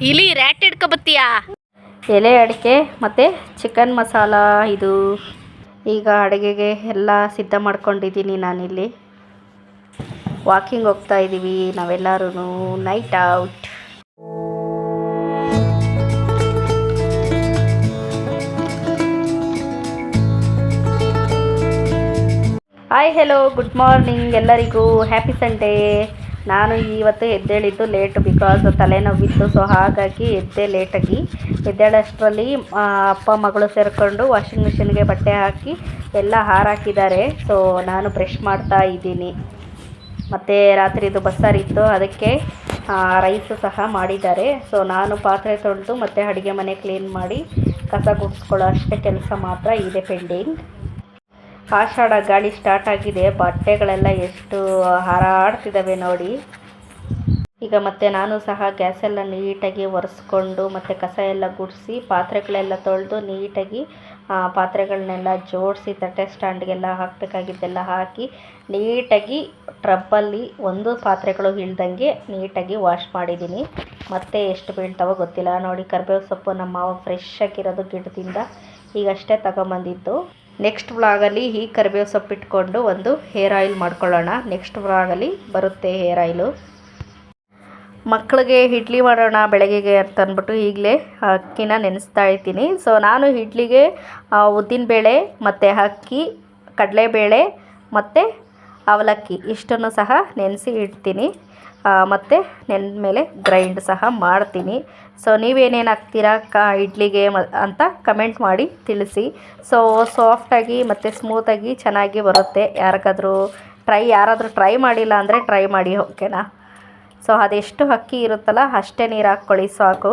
ಇಲಿ ರ್ಯಾಟ್ ಹಿಡ್ಕೊಬತ್ತೀಯಾ? ಎಲೆ ಅಡಿಕೆ ಮತ್ತು ಚಿಕನ್ ಮಸಾಲ ಇದು. ಈಗ ಅಡುಗೆಗೆ ಎಲ್ಲ ಸಿದ್ಧ ಮಾಡ್ಕೊಂಡಿದ್ದೀನಿ. ನಾನಿಲ್ಲಿ ವಾಕಿಂಗ್ ಹೋಗ್ತಾ ಇದ್ದೀವಿ ನಾವೆಲ್ಲರೂ, night out. Hi hello good morning ಎಲ್ಲರಿಗೂ, ಹ್ಯಾಪಿ ಸಂಡೇ. ನಾನು ಇವತ್ತು ಎದ್ದೇಳಿದ್ದು ಲೇಟು ಬಿಕಾಸ್ ತಲೆನೋವಿತ್ತು. ಸೊ ಹಾಗಾಗಿ ಎದ್ದೆ ಲೇಟಾಗಿ. ಎದ್ದೇಳಷ್ಟರಲ್ಲಿ ಅಪ್ಪ ಮಗಳು ಸೇರಿಕೊಂಡು ವಾಷಿಂಗ್ ಮಿಷಿನ್ಗೆ ಬಟ್ಟೆ ಹಾಕಿ ಎಲ್ಲ ಹಾರಾಕಿದ್ದಾರೆ. ಸೊ ನಾನು ಬ್ರಷ್ ಮಾಡ್ತಾ ಇದ್ದೀನಿ. ಮತ್ತು ರಾತ್ರಿದು ಬಸ್ಸಾರಿತ್ತು, ಅದಕ್ಕೆ ರೈಸು ಸಹ ಮಾಡಿದ್ದಾರೆ. ಸೊ ನಾನು ಪಾತ್ರೆ ತೊಳೆದು ಮತ್ತು ಅಡುಗೆ ಮನೆ ಕ್ಲೀನ್ ಮಾಡಿ ಕಸ ಗುಡಿಸ್ಕೊಳ್ಳೋ ಅಷ್ಟೇ ಕೆಲಸ ಮಾತ್ರ ಇದೆ ಪೆಂಡಿಂಗ್. ಆಷಾಢ ಗಾಳಿ ಸ್ಟಾರ್ಟ್ ಆಗಿದೆ. ಬಟ್ಟೆಗಳೆಲ್ಲ ಎಷ್ಟು ಹಾರಾಡ್ತಿದ್ದಾವೆ ನೋಡಿ. ಈಗ ಮತ್ತೆ ನಾನು ಸಹ ಗ್ಯಾಸೆಲ್ಲ ನೀಟಾಗಿ ಒರೆಸ್ಕೊಂಡು ಮತ್ತು ಕಸ ಎಲ್ಲ ಗುಡಿಸಿ ಪಾತ್ರೆಗಳೆಲ್ಲ ತೊಳೆದು ನೀಟಾಗಿ ಪಾತ್ರೆಗಳನ್ನೆಲ್ಲ ಜೋಡಿಸಿ ತಟ್ಟೆ ಸ್ಟ್ಯಾಂಡ್ಗೆಲ್ಲ ಹಾಕಬೇಕಾಗಿದ್ದೆಲ್ಲ ಹಾಕಿ ನೀಟಾಗಿ ಟ್ರಬ್ಬಲ್ಲಿ ಒಂದು ಪಾತ್ರೆಗಳು ಇಳ್ದಂಗೆ ನೀಟಾಗಿ ವಾಶ್ ಮಾಡಿದ್ದೀನಿ. ಮತ್ತೆ ಎಷ್ಟು ಬೀಳ್ತಾವೋ ಗೊತ್ತಿಲ್ಲ ನೋಡಿ. ಕರಿಬೇವು ಸೊಪ್ಪು ನಮ್ಮ ಮಾವ ಫ್ರೆಶ್ ಆಗಿರೋದು ಗಿಡದಿಂದ ಈಗಷ್ಟೇ ತಗೊಂಬಂದಿದ್ದು. ನೆಕ್ಸ್ಟ್ ವ್ಲಾಗಲ್ಲಿ ಈ ಕರಿಬೇವು ಸೊಪ್ಪು ಇಟ್ಕೊಂಡು ಒಂದು ಹೇರ್ ಆಯಿಲ್ ಮಾಡ್ಕೊಳ್ಳೋಣ. ನೆಕ್ಸ್ಟ್ ವ್ಲಾಗಲ್ಲಿ ಬರುತ್ತೆ ಹೇರ್ ಆಯಿಲು. ಮಕ್ಕಳಿಗೆ ಇಡ್ಲಿ ಮಾಡೋಣ ಬೆಳಗ್ಗೆಗೆ ಅಂತ ಅಂದ್ಬಿಟ್ಟು ಈಗಲೇ ಅಕ್ಕಿನ ನೆನೆಸ್ತಾ ಇದ್ದೀನಿ. ಸೊ ನಾನು ಇಡ್ಲಿಗೆ ಉದ್ದಿನಬೇಳೆ ಮತ್ತು ಅಕ್ಕಿ, ಕಡಲೆಬೇಳೆ ಮತ್ತು ಅವಲಕ್ಕಿ ಇಷ್ಟನ್ನು ಸಹ ನೆನೆಸಿ ಇಡ್ತೀನಿ. ಮತ್ತು ನೆನೆದ ಮೇಲೆ ಗ್ರೈಂಡ್ ಸಹ ಮಾಡ್ತೀನಿ. ಸೊ ನೀವೇನೇನು ಹಾಕ್ತೀರಾ ಇಡ್ಲಿಗೆ ಅಂತ ಕಮೆಂಟ್ ಮಾಡಿ ತಿಳಿಸಿ. ಸೊ ಸಾಫ್ಟಾಗಿ ಮತ್ತು ಸ್ಮೂತಾಗಿ ಚೆನ್ನಾಗಿ ಬರುತ್ತೆ. ಯಾರಾದರೂ ಟ್ರೈ ಮಾಡಿಲ್ಲ ಅಂದರೆ ಟ್ರೈ ಮಾಡಿ, ಓಕೆನಾ? ಸೊ ಅದೆಷ್ಟು ಅಕ್ಕಿ ಇರುತ್ತಲ್ಲ ಅಷ್ಟೇ ನೀರು ಹಾಕ್ಕೊಳ್ಳಿ ಸಾಕು.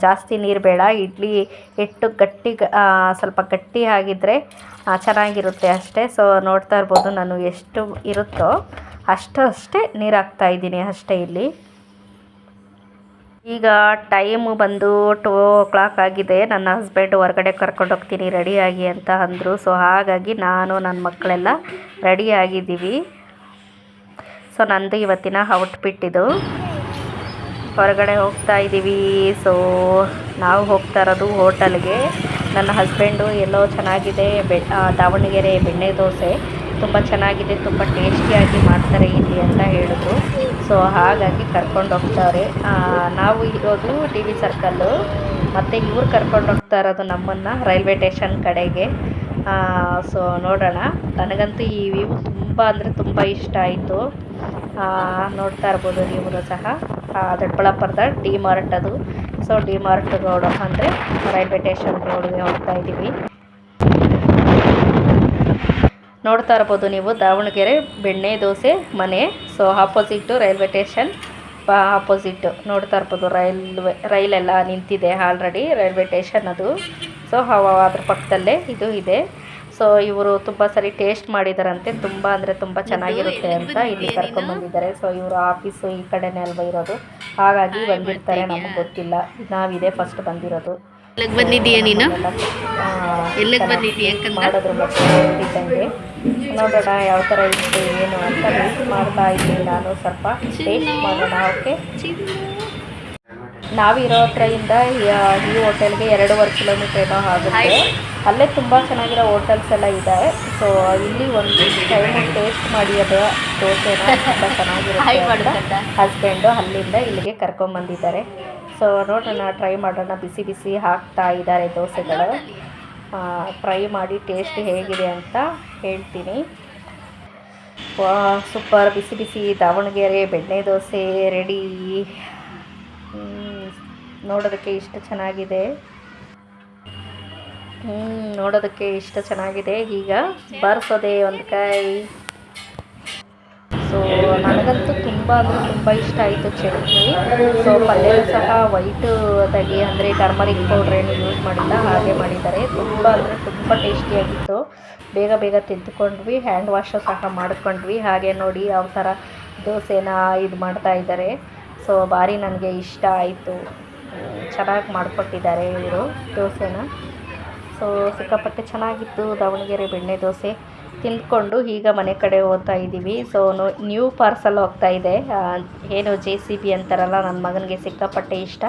ಜಾಸ್ತಿ ನೀರು ಬೇಡ. ಇಡ್ಲಿ ಹಿಟ್ಟು ಸ್ವಲ್ಪ ಗಟ್ಟಿ ಆಗಿದ್ದರೆ ಚೆನ್ನಾಗಿರುತ್ತೆ ಅಷ್ಟೇ. ಸೊ ನೋಡ್ತಾ ಇರ್ಬೋದು ನಾನು ಎಷ್ಟು ಇರುತ್ತೋ ಅಷ್ಟೇ ನೀರು ಹಾಕ್ತಾಯಿದ್ದೀನಿ ಅಷ್ಟೇ ಇಲ್ಲಿ. ಈಗ ಟೈಮು ಬಂದು 2 o'clock ಆಗಿದೆ. ನನ್ನ ಹಸ್ಬೆಂಡ್ ಹೊರಗಡೆ ಕರ್ಕೊಂಡು ಹೋಗ್ತೀನಿ ರೆಡಿಯಾಗಿ ಅಂತ ಅಂದರು. ಸೊ ಹಾಗಾಗಿ ನಾನು ನನ್ನ ಮಕ್ಕಳೆಲ್ಲ ರೆಡಿಯಾಗಿದ್ದೀವಿ. ಸೊ ನಂದು ಇವತ್ತಿನ ಔಟ್ಫಿಟ್ ಇದು. ಹೊರಗಡೆ ಹೋಗ್ತಾ ಇದ್ದೀವಿ. ಸೊ ನಾವು ಹೋಗ್ತಾ ಇರೋದು ಹೋಟೆಲ್ಗೆ. ನನ್ನ ಹಸ್ಬೆಂಡು ಎಲ್ಲೋ ಚೆನ್ನಾಗಿದೆ ದಾವಣಗೆರೆ ಬೆಣ್ಣೆ ದೋಸೆ ತುಂಬ ಚೆನ್ನಾಗಿದೆ, ತುಂಬ ಟೇಸ್ಟಿಯಾಗಿ ಮಾಡ್ತಾರೆ ಇಲ್ಲಿ ಅಂತ ಹೇಳಿದ್ರು. ಸೊ ಹಾಗಾಗಿ ಕರ್ಕೊಂಡು ಹೋಗ್ತಾರೆ. ನಾವು ಇರೋದು TV ಸರ್ಕಲ್ಲು, ಮತ್ತು ಇವ್ರು ಕರ್ಕೊಂಡು ಹೋಗ್ತಾ ಇರೋದು ನಮ್ಮನ್ನು ರೈಲ್ವೆ ಸ್ಟೇಷನ್ ಕಡೆಗೆ. ಸೊ ನೋಡೋಣ. ನನಗಂತೂ ಈ ವ್ಯೂ ತುಂಬ ಅಂದರೆ ತುಂಬ ಇಷ್ಟ ಆಯಿತು. ನೋಡ್ತಾ ಇರ್ಬೋದು ನೀವು ಸಹ. ದೊಡ್ಡಬಳ್ಳಾಪುರದ ಡಿ-ಮಾರ್ಟ್ ಅದು. ಸೊ ಡಿ-ಮಾರ್ಟ್ ರೋಡು ಅಂದರೆ ರೈಲ್ವೆ ಸ್ಟೇಷನ್ ರೋಡ್ಗೆ ಹೋಗ್ತಾ ಇದ್ದೀವಿ. ನೋಡ್ತಾ ಇರ್ಬೋದು ನೀವು ದಾವಣಗೆರೆ ಬೆಣ್ಣೆ ದೋಸೆ ಮನೆ. So opposite railway station opposite ನೋಡ್ತಾ ಇರ್ಬೋದು ರೈಲೆಲ್ಲ ನಿಂತಿದೆ ಆಲ್ರೆಡಿ. ರೈಲ್ವೆ ಸ್ಟೇಷನ್ ಅದು. ಸೊ ಅದ್ರ ಪಕ್ಕದಲ್ಲೇ ಇದು ಇದೆ. ಸೊ ಇವರು ತುಂಬ ಸರಿ ಟೇಸ್ಟ್ ಮಾಡಿದಾರಂತೆ. ತುಂಬ ಅಂದರೆ ತುಂಬ ಚೆನ್ನಾಗಿರುತ್ತೆ ಅಂತ ಇಲ್ಲಿ ಕರ್ಕೊಂಡ್ಬಂದಿದ್ದಾರೆ. ಸೊ ಇವರು ಆಫೀಸು ಈ ಕಡೆನೇ ಅಲ್ವಾ ಇರೋದು, ಹಾಗಾಗಿ ಬಂದಿರ್ತಾರೆ. ನಮಗೆ ಗೊತ್ತಿಲ್ಲ, ನಾವಿದೆ ಫಸ್ಟ್ ಬಂದಿರೋದು. ಬಂದಿದ್ದೀಯ ನೀನು? ಎಲ್ಲಿಗೆ ಬಂದಿದ್ದೀಯ? ಮಾಡೋದ್ರ ಬಗ್ಗೆ ಹೇಳ್ತಿದ್ದಂಗೆ ನೋಡೋಣ ಯಾವ ಥರ ಇತ್ತು ಏನು ಅಂತ ವೇಟ್ ಮಾಡ್ತಾ ಇದ್ದೀನಿ. ನಾನು ಸ್ವಲ್ಪ ಟೇಸ್ಟ್ ಮಾಡೋಣ. ಓಕೆ, ನಾವಿರೋ ಹತ್ರದಿಂದ ಈ ಹೋಟೆಲ್ಗೆ 2.5 ಕಿಲೋಮೀಟ್ರ್ ಏನೋ ಆಗುತ್ತೆ. ಅಲ್ಲೇ ತುಂಬ ಚೆನ್ನಾಗಿರೋ ಹೋಟೆಲ್ಸ್ ಎಲ್ಲ ಇದೆ. ಸೊ ಇಲ್ಲಿ ಒಂದು ಟೈಮು ಟೇಸ್ಟ್ ಮಾಡಿ ಅದು ದೋಸೆನ ತುಂಬ ಚೆನ್ನಾಗಿರುತ್ತೆ. ಹಸ್ಬೆಂಡು ಅಲ್ಲಿಂದ ಇಲ್ಲಿಗೆ ಕರ್ಕೊಂಬಂದಿದ್ದಾರೆ. ಸೊ ನೋಡೋಣ, ಟ್ರೈ ಮಾಡೋಣ. ಬಿಸಿ ಬಿಸಿ ಹಾಕ್ತಾ ಇದ್ದಾರೆ ದೋಸೆಗಳು. ಟ್ರೈ ಮಾಡಿ ಟೇಸ್ಟ್ ಹೇಗಿದೆ ಅಂತ ಹೇಳ್ತೀನಿ. ಸೂಪರ್ ಬಿಸಿ ಬಿಸಿ ದಾವಣಗೆರೆ ಬೆಣ್ಣೆ ದೋಸೆ ರೆಡಿ. ನೋಡೋದಕ್ಕೆ ಇಷ್ಟು ಚೆನ್ನಾಗಿದೆ. ನೋಡೋದಕ್ಕೆ ಇಷ್ಟು ಚೆನ್ನಾಗಿದೆ. ಈಗ ಬಾರಿಸೋದೆ ಒಂದು ಕೈ. ಸೊ ನನಗಂತೂ ತುಂಬ ಅಂದರೆ ತುಂಬ ಇಷ್ಟ ಆಯಿತು ಚಟ್ನಿ. ಸೊ ಪಲ್ಯ ಸಹ ವೈಟಾಗಿ ಅಂದರೆ ಟರ್ಮರಿಕ್ ಪೌಡ್ರ್ ಏನು ಯೂಸ್ ಮಾಡಿಲ್ಲ, ಹಾಗೆ ಮಾಡಿದ್ದಾರೆ. ತುಂಬ ಅಂದರೆ ತುಂಬ ಟೇಸ್ಟಿಯಾಗಿತ್ತು. ಬೇಗ ಬೇಗ ತಿಂದ್ಕೊಂಡ್ವಿ. ಹ್ಯಾಂಡ್ ವಾಶು ಸಹ ಮಾಡಿಕೊಂಡ್ವಿ. ಹಾಗೆ ನೋಡಿ ಯಾವ ಥರ ದೋಸೆನ ಇದು ಮಾಡ್ತಾ ಇದ್ದಾರೆ. ಸೊ ಭಾರಿ ನನಗೆ ಇಷ್ಟ ಆಯಿತು. ಚೆನ್ನಾಗಿ ಮಾಡಿಕೊಟ್ಟಿದ್ದಾರೆ ಇವರು ದೋಸೆನ. ಸೊ ಸಿಕ್ಕಾಪಟ್ಟೆ ಚೆನ್ನಾಗಿತ್ತು ದಾವಣಗೆರೆ ಬೆಣ್ಣೆ ದೋಸೆ. ತಿಂದ್ಕೊಂಡು ಈಗ ಮನೆ ಕಡೆ ಹೋಗ್ತಾ ಇದ್ದೀವಿ. ಸೊ ನ್ಯೂ ಪಾರ್ಸಲ್ ಹೋಗ್ತಾ ಇದೆ. ಏನು JCB ಅಂತಾರಲ್ಲ, ನನ್ನ ಮಗನಿಗೆ ಸಿಕ್ಕಾಪಟ್ಟೆ ಇಷ್ಟ.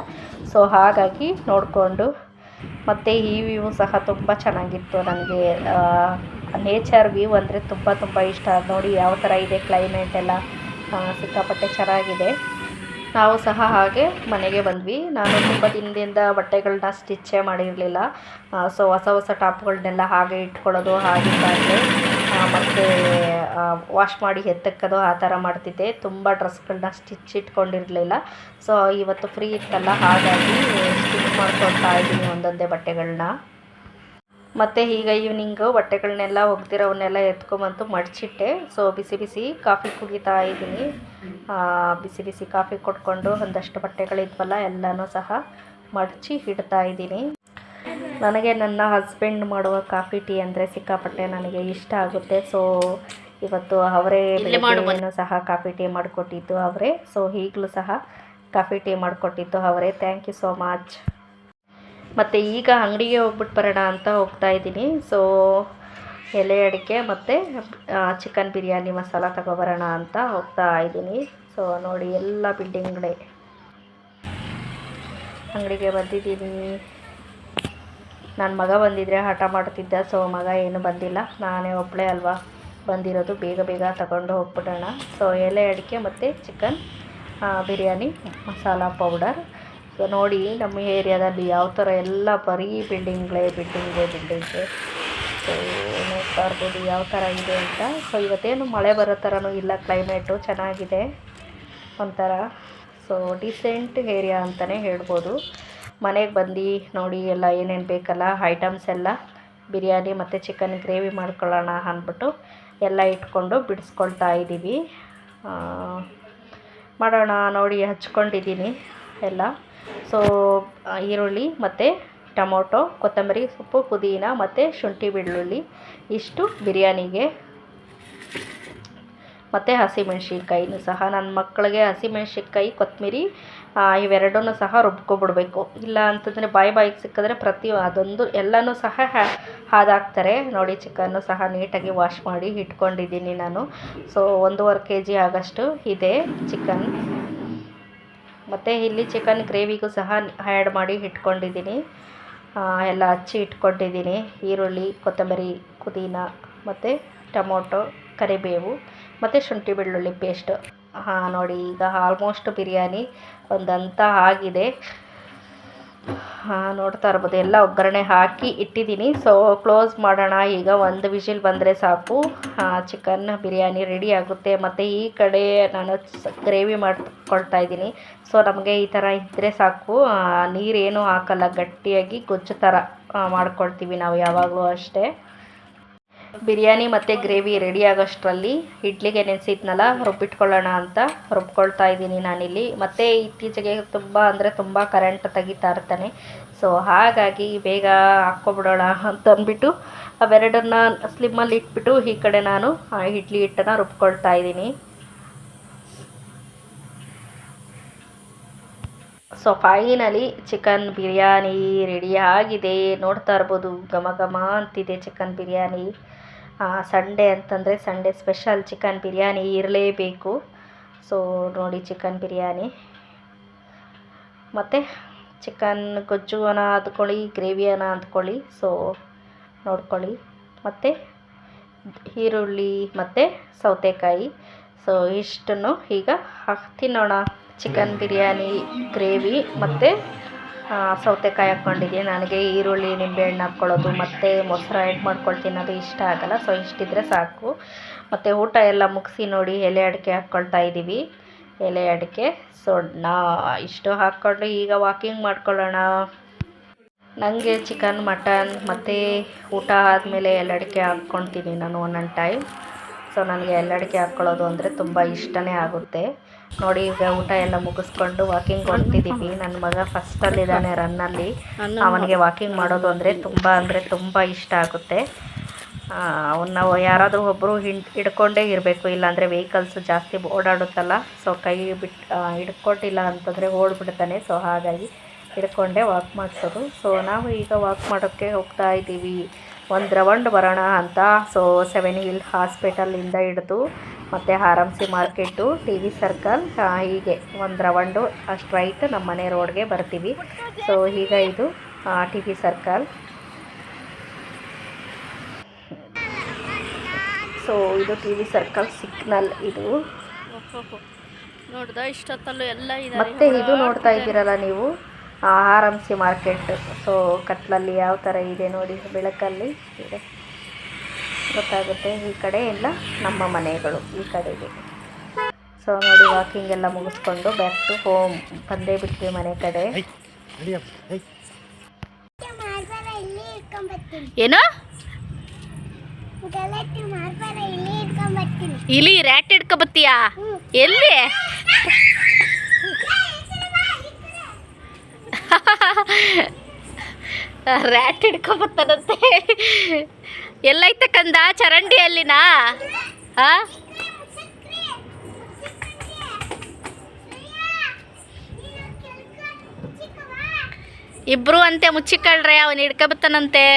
ಸೊ ಹಾಗಾಗಿ ನೋಡಿಕೊಂಡು, ಮತ್ತು ಈ ವ್ಯೂ ಸಹ ತುಂಬ ಚೆನ್ನಾಗಿತ್ತು. ನನಗೆ ನೇಚರ್ ವ್ಯೂ ಅಂದರೆ ತುಂಬ ಇಷ್ಟ. ನೋಡಿ ಯಾವ ಥರ ಇದೆ ಕ್ಲೈಮೇಟ್ ಎಲ್ಲ, ಸಿಕ್ಕಾಪಟ್ಟೆ ಚೆನ್ನಾಗಿದೆ. ನಾವು ಸಹ ಹಾಗೆ ಮನೆಗೆ ಬಂದ್ವಿ. ನಾನು ತುಂಬ ದಿನದಿಂದ ಬಟ್ಟೆಗಳನ್ನ ಸ್ಟಿಚ್ಚೇ ಮಾಡಿರಲಿಲ್ಲ. ಸೊ ಹೊಸ ಟಾಪ್ಗಳನ್ನೆಲ್ಲ ಹಾಗೆ ಇಟ್ಕೊಳ್ಳೋದು, ಹಾಗೆ ಮತ್ತು ವಾಶ್ ಮಾಡಿ ಎತ್ತಕ್ಕೋದು ಆ ಥರ ಮಾಡ್ತಿದ್ದೆ. ತುಂಬ ಡ್ರೆಸ್ಗಳನ್ನ ಸ್ಟಿಚ್ ಇಟ್ಕೊಂಡಿರಲಿಲ್ಲ. ಸೊ ಇವತ್ತು ಫ್ರೀ ಇತ್ತಲ್ಲ, ಹಾಗಾಗಿ ಸ್ಟಿಚ್ ಮಾಡ್ಕೊಳ್ತಾ ಇದ್ದೀನಿ ಒಂದೊಂದೇ ಬಟ್ಟೆಗಳನ್ನ. ಮತ್ತು ಈಗ ಈವ್ನಿಂಗು ಬಟ್ಟೆಗಳನ್ನೆಲ್ಲ ಒಗ್ದಿರೋವನ್ನೆಲ್ಲ ಎತ್ಕೊಂಬಂತು ಮಡಚಿಟ್ಟೆ. ಸೊ ಬಿಸಿ ಕಾಫಿ ಕುಡಿತಾ ಇದ್ದೀನಿ. ಬಿಸಿ ಕಾಫಿ ಕೊಟ್ಕೊಂಡು ಒಂದಷ್ಟು ಬಟ್ಟೆಗಳಿದ್ವಲ್ಲ ಎಲ್ಲನೂ ಸಹ ಮಡಚಿ ಇಡ್ತಾ ಇದ್ದೀನಿ. ನನಗೆ ನನ್ನ ಹಸ್ಬೆಂಡ್ ಮಾಡುವ ಕಾಫಿ ಟೀ ಅಂದರೆ ಸಿಕ್ಕಾಪಟ್ಟೆ ನನಗೆ ಇಷ್ಟ ಆಗುತ್ತೆ. ಸೊ ಇವತ್ತು ಅವರೇ ಬೆಳಗ್ಗೆನೂ ಸಹ ಕಾಫಿ ಟೀ ಮಾಡಿಕೊಟ್ಟಿದ್ದು ಅವರೇ. ಸೊ ಈಗಲೂ ಸಹ ಕಾಫಿ ಟೀ ಮಾಡಿಕೊಟ್ಟಿದ್ದು ಅವರೇ. Thank you so much. ಮತ್ತು ಈಗ ಅಂಗಡಿಗೆ ಹೋಗ್ಬಿಟ್ಟು ಬರೋಣ ಅಂತ ಹೋಗ್ತಾ ಇದ್ದೀನಿ. ಸೊ ಎಲೆ ಅಡಿಕೆ ಮತ್ತು ಚಿಕನ್ ಬಿರಿಯಾನಿ ಮಸಾಲ ತಗೊಬರೋಣ ಅಂತ ಹೋಗ್ತಾ ಇದ್ದೀನಿ. ಸೊ ನೋಡಿ, ಎಲ್ಲ ಬಿಲ್ಡಿಂಗ್ಗಳೇ. ಅಂಗಡಿಗೆ ಬಂದಿದ್ದೀನಿ. ನನ್ನ ಮಗ ಬಂದಿದ್ದರೆ ಹಠ ಮಾಡ್ತಿದ್ದ. ಸೊ ಮಗ ಏನು ಬಂದಿಲ್ಲ, ನಾನೇ ಒಬ್ಬಳೇ ಅಲ್ವಾ ಬಂದಿರೋದು. ಬೇಗ ತಗೊಂಡು ಹೋಗ್ಬಿಡೋಣ. ಸೊ ಎಲೆ ಅಡಿಕೆ ಮತ್ತು chicken biryani masala powder. So ನೋಡಿ, ನಮ್ಮ ಏರಿಯಾದಲ್ಲಿ ಯಾವ ಥರ ಎಲ್ಲ ಬರೀ ಬಿಲ್ಡಿಂಗ್ಗಳೇ. ಸೊ ನೋಡ್ತಾ ಇರ್ಬೋದು ಯಾವ ಥರ ಇದೆ ಅಂತ. ಸೊ ಇವತ್ತೇನು ಮಳೆ ಬರೋ ಥರನೂ ಇಲ್ಲ, ಕ್ಲೈಮೇಟು ಚೆನ್ನಾಗಿದೆ ಒಂಥರ. ಸೊ ಡಿಸೆಂಟ್ ಏರಿಯಾ ಅಂತಲೇ ಹೇಳ್ಬೋದು. ಮನೆಗೆ ಬಂದು ನೋಡಿ ಎಲ್ಲ ಏನೇನು ಬೇಕಲ್ಲ ಐಟಮ್ಸ್ ಎಲ್ಲ, ಬಿರಿಯಾನಿ ಮತ್ತು ಚಿಕನ್ ಗ್ರೇವಿ ಮಾಡ್ಕೊಳ್ಳೋಣ ಅಂದ್ಬಿಟ್ಟು ಎಲ್ಲ ಇಟ್ಕೊಂಡು ಬಿಡಿಸ್ಕೊಳ್ತಾ ಇದ್ದೀವಿ. ಮಾಡೋಣ ನೋಡಿ, ಹಚ್ಕೊಂಡಿದ್ದೀನಿ ಎಲ್ಲ. ಸೊ ಈರುಳ್ಳಿ ಮತ್ತು ಟೊಮೊಟೊ, ಕೊತ್ತಂಬರಿ ಸೊಪ್ಪು, ಪುದೀನ ಮತ್ತು ಶುಂಠಿ ಬೆಳ್ಳುಳ್ಳಿ ಇಷ್ಟು ಬಿರಿಯಾನಿಗೆ. ಮತ್ತು ಹಸಿಮೆಣ್ಸಿನ್ಕಾಯಿನೂ ಸಹ ನನ್ನ ಮಕ್ಕಳಿಗೆ ಹಸಿಮೆಣ್ಸಿನ್ಕಾಯಿ ಕೊತ್ತಂಬರಿ ಇವೆರಡನ್ನೂ ಸಹ ರುಬ್ಕೊಬಿಡ್ಬೇಕು. ಇಲ್ಲ ಅಂತಂದರೆ ಬಾಯಿಗೆ ಸಿಕ್ಕಿದ್ರೆ ಅದೊಂದು ಎಲ್ಲನೂ ಸಹ ಹಾದಾಕ್ತಾರೆ. ನೋಡಿ, ಚಿಕನ್ನು ಸಹ ನೀಟಾಗಿ ವಾಶ್ ಮಾಡಿ ಇಟ್ಕೊಂಡಿದ್ದೀನಿ ನಾನು. ಸೊ 1.5 kg ಆಗೋಷ್ಟು ಇದೆ ಚಿಕನ್. ಮತ್ತು ಇಲ್ಲಿ ಚಿಕನ್ ಗ್ರೇವಿಗೂ ಸಹ ಆ್ಯಡ್ ಮಾಡಿ ಇಟ್ಕೊಂಡಿದ್ದೀನಿ. ಎಲ್ಲ ಹಚ್ಚಿ ಇಟ್ಕೊಂಡಿದ್ದೀನಿ. ಈರುಳ್ಳಿ, ಕೊತ್ತಂಬರಿ, ಪುದೀನ ಮತ್ತು ಟೊಮೊಟೊ, ಕರಿಬೇವು ಮತ್ತು ಶುಂಠಿ ಬೆಳ್ಳುಳ್ಳಿ ಪೇಸ್ಟು. ನೋಡಿ, ಈಗ ಆಲ್ಮೋಸ್ಟ್ ಬಿರಿಯಾನಿ ಒಂದಂತ ಆಗಿದೆ. ನೋಡ್ತಾ ಇರ್ಬೋದು, ಎಲ್ಲ ಒಗ್ಗರಣೆ ಹಾಕಿ ಇಟ್ಟಿದ್ದೀನಿ. ಸೊ ಕ್ಲೋಸ್ ಮಾಡೋಣ ಈಗ. 1 ವಿಷಿಲ್ ಬಂದರೆ ಸಾಕು, ಚಿಕನ್ ಬಿರಿಯಾನಿ ರೆಡಿ ಆಗುತ್ತೆ. ಮತ್ತು ಈ ಕಡೆ ನಾನು ಗ್ರೇವಿ ಮಾಡ್ಕೊಳ್ತಾ ಇದ್ದೀನಿ. ಸೊ ನಮಗೆ ಈ ಥರ ಇದ್ದರೆ ಸಾಕು, ನೀರೇನು ಹಾಕಲ್ಲ, ಗಟ್ಟಿಯಾಗಿ ಗೊಜ್ಜು ಥರ ಮಾಡ್ಕೊಳ್ತೀವಿ ನಾವು ಯಾವಾಗಲೂ ಅಷ್ಟೇ. ಬಿರಿಯಾನಿ ಮತ್ತು ಗ್ರೇವಿ ರೆಡಿ ಆಗೋಷ್ಟರಲ್ಲಿ ಇಡ್ಲಿಗೆ ನೆನೆಸಿದ್ನಲ್ಲ, ರುಬ್ಬಿಟ್ಕೊಳ್ಳೋಣ ಅಂತ ರುಬ್ಕೊಳ್ತಾ ಇದ್ದೀನಿ ನಾನಿಲ್ಲಿ. ಮತ್ತು ಇತ್ತೀಚೆಗೆ ತುಂಬ ಕರೆಂಟ್ ತೆಗಿತಾ ಇರ್ತಾನೆ. ಸೊ ಹಾಗಾಗಿ ಬೇಗ ಹಾಕ್ಕೊಬಿಡೋಣ ಅಂತ ಅಂದ್ಬಿಟ್ಟು ಅವೆರಡನ್ನ ಸ್ಲಿಮ್ಮಲ್ಲಿ ಇಟ್ಬಿಟ್ಟು ಈ ಕಡೆ ನಾನು ಇಡ್ಲಿ ಹಿಟ್ಟನ್ನು ರುಬ್ಕೊಳ್ತಾ ಇದ್ದೀನಿ. So finally chicken biryani ready ಆಗಿದೆ. ನೋಡ್ತಾ ಇರ್ಬೋದು, ಘಮ ಅಂತಿದೆ ಚಿಕನ್ ಬಿರಿಯಾನಿ. ಸಂಡೇ ಅಂತಂದರೆ ಸಂಡೇ ಸ್ಪೆಷಲ್ ಚಿಕನ್ ಬಿರಿಯಾನಿ ಇರಲೇಬೇಕು. ಸೊ ನೋಡಿ, ಚಿಕನ್ ಬಿರಿಯಾನಿ ಮತ್ತು ಚಿಕನ್ ಗೊಜ್ಜು ಅಂದ್ಕೊಳ್ಳಿ, ಗ್ರೇವಿ ಅಂದ್ಕೊಳ್ಳಿ. ಸೊ ನೋಡ್ಕೊಳ್ಳಿ. ಮತ್ತು ಈರುಳ್ಳಿ ಮತ್ತು ಸೌತೆಕಾಯಿ. ಸೊ ಇಷ್ಟನ್ನು ಈಗ ತಿನ್ನೋಣ. ಚಿಕನ್ ಬಿರಿಯಾನಿ ಗ್ರೇವಿ ಮತ್ತು ಸೌತೆಕಾಯಿ ಹಾಕ್ಕೊಂಡಿದ್ದೀನಿ. ನನಗೆ ಈರುಳ್ಳಿ ನಿಂಬೆಹಣ್ಣು ಹಾಕ್ಕೊಳ್ಳೋದು ಮತ್ತು ಮೊಸರು ಆ್ಯಡ್ ಮಾಡ್ಕೊಂಡು ತಿನ್ನೋದು ಇಷ್ಟ ಆಗಲ್ಲ. ಸೊ ಇಷ್ಟಿದ್ರೆ ಸಾಕು. ಮತ್ತು ಊಟ ಎಲ್ಲ ಮುಗಿಸಿ ನೋಡಿ, ಎಲೆ ಅಡಿಕೆ ಹಾಕ್ಕೊಳ್ತಾ ಇದ್ದೀವಿ. ಎಲೆ ಅಡಿಕೆ ಸೊಣ್ಣ ಇಷ್ಟು ಹಾಕ್ಕೊಂಡು ಈಗ ವಾಕಿಂಗ್ ಮಾಡ್ಕೊಳ್ಳೋಣ. ನನಗೆ ಚಿಕನ್, ಮಟನ್ ಮತ್ತು ಊಟ ಆದಮೇಲೆ ಎಲೆ ಅಡಿಕೆ ಹಾಕ್ಕೊಳ್ತೀನಿ ನಾನು ಒಂದೊಂದು ಟೈಮ್. ಸೊ ನನಗೆ ಎಲೆ ಅಡಿಕೆ ಹಾಕ್ಕೊಳ್ಳೋದು ಅಂದರೆ ತುಂಬ ಇಷ್ಟನೇ ಆಗುತ್ತೆ. ನೋಡಿ, ಈಗ ಊಟ ಎಲ್ಲ ಮುಗಿಸ್ಕೊಂಡು ವಾಕಿಂಗ್ ಹೊರಟಿದ್ದೀವಿ. ನನ್ನ ಮಗ ಫಸ್ಟಲ್ಲಿದ್ದಾನೆ ರನ್ನಲ್ಲಿ. ಅವನಿಗೆ ವಾಕಿಂಗ್ ಮಾಡೋದು ಅಂದರೆ ತುಂಬ ಇಷ್ಟ ಆಗುತ್ತೆ. ಅವನ್ನ ಯಾರಾದರೂ ಒಬ್ಬರು ಹಿಡ್ಕೊಂಡೇ ಇರಬೇಕು, ಇಲ್ಲಾಂದರೆ ವೆಹಿಕಲ್ಸ್ ಜಾಸ್ತಿ ಓಡಾಡುತ್ತಲ್ಲ. ಸೊ ಕೈ ಬಿಟ್ಟು ಹಿಡ್ಕೊಟ್ಟಿಲ್ಲ ಅಂತಂದರೆ ಓಡಿಬಿಡ್ತಾನೆ. ಸೊ ಹಾಗಾಗಿ ಹಿಡ್ಕೊಂಡೇ ವಾಕ್ ಮಾಡಿಸೋದು. ಸೊ ನಾವು ಈಗ ವಾಕ್ ಮಾಡೋಕ್ಕೆ ಹೋಗ್ತಾ ಇದ್ದೀವಿ. ಒಂದು ರೌಂಡ್ ಬರೋಣ ಅಂತ. ಸೊ 7 ಹಿಲ್ ಹಾಸ್ಪಿಟಲಿಂದ ಹಿಡಿದು ಮತ್ತು R M C market, T V circle, ಹೀಗೆ ಒಂದು ರೌಂಡು ಸ್ಟ್ರೈಟ್ ನಮ್ಮ ಮನೆ ರೋಡ್ಗೆ ಬರ್ತೀವಿ. ಸೊ ಈಗ ಇದು ಟಿ ವಿ ಸರ್ಕಲ್. ಸೊ ಇದು ಟಿ ವಿ ಸರ್ಕಲ್ ಸಿಗ್ನಲ್ ಇದು. ನೋಡ್ದ ಇಷ್ಟೊತ್ತಲ್ಲೂ ಎಲ್ಲ ಇದೆ. ಮತ್ತೆ ಇದು ನೋಡ್ತಾ ಇದ್ದೀರಲ್ಲ ನೀವು, R M C market. So ಕತ್ಲಲ್ಲಿ ಯಾವ ಥರ ಇದೆ ನೋಡಿ, ಬೆಳಕಲ್ಲಿ ಇದೆ ಗೊತ್ತಾಗುತ್ತೆ. ಈ ಕಡೆ ಎಲ್ಲ ನಮ್ಮ ಮನೆಗಳು ಈ ಕಡೆಗೆ. ಸೊ ನೋಡಿ, ವಾಕಿಂಗ್ ಎಲ್ಲ ಮುಗಿಸ್ಕೊಂಡು ಬ್ಯಾಕ್ ಟು ಹೋಮ್ ಬಂದೇ ಬಿಟ್ವಿ ಮನೆ ಕಡೆ. ಏನು ಇಲಿ ರ್ಯಾಟ್ ಹಿಡ್ಕೊಬತ್ತೀಯಾ? ಎಲ್ಲಿ? ರ್ಯಾಟ್ ಹಿಡ್ಕೊಬತ್ತಾನಂತೆ. ಎಲ್ಲೈತೆ ಕಂದ? ಚರಂಡಿ ಅಲ್ಲಿನಾ? ಇಬ್ರು ಅಂತೆ ಮುಚ್ಚಿಕಳ್ರೆ, ಅವನು ಹಿಡ್ಕೊಬತ್ತಾನಂತೆ.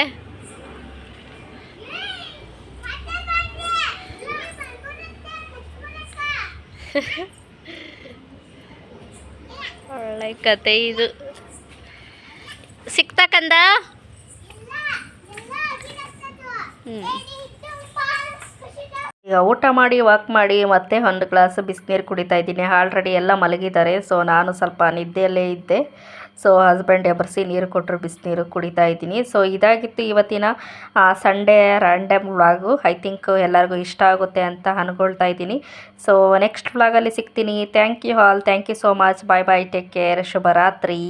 ಒಳ್ಳೆ ಕತೆ ಇದು. ಸಿಕ್ತಾ ಕಂದ? ಈಗ ಊಟ ಮಾಡಿ ವಾಕ್ ಮಾಡಿ ಮತ್ತೆ ಒಂದು ಗ್ಲಾಸ್ ಬಿಸಿನೀರು ಕುಡಿತಾ ಇದ್ದೀನಿ. ಆಲ್ರೆಡಿ ಎಲ್ಲ ಮಲಗಿದ್ದಾರೆ. ಸೊ ನಾನು ಸ್ವಲ್ಪ ನಿದ್ದೆಯಲ್ಲೇ ಇದ್ದೆ. ಸೊ ಹಸ್ಬೆಂಡ್ ಎಬ್ಬರಿಸಿ ನೀರು ಕೊಟ್ಟರು, ಬಿಸಿನೀರು ಕುಡಿತಾ ಇದ್ದೀನಿ. ಸೊ ಇದಾಗಿತ್ತು ಇವತ್ತಿನ Sunday random vlog. I think ಎಲ್ಲರಿಗೂ ಇಷ್ಟ ಆಗುತ್ತೆ ಅಂತ ಅಂದ್ಕೊಳ್ತಾ ಇದ್ದೀನಿ. ಸೊ ನೆಕ್ಸ್ಟ್ ವ್ಲಾಗಲ್ಲಿ ಸಿಗ್ತೀನಿ. Thank you all, thank you so much. Bye bye, take care, ಶುಭರಾತ್ರಿ.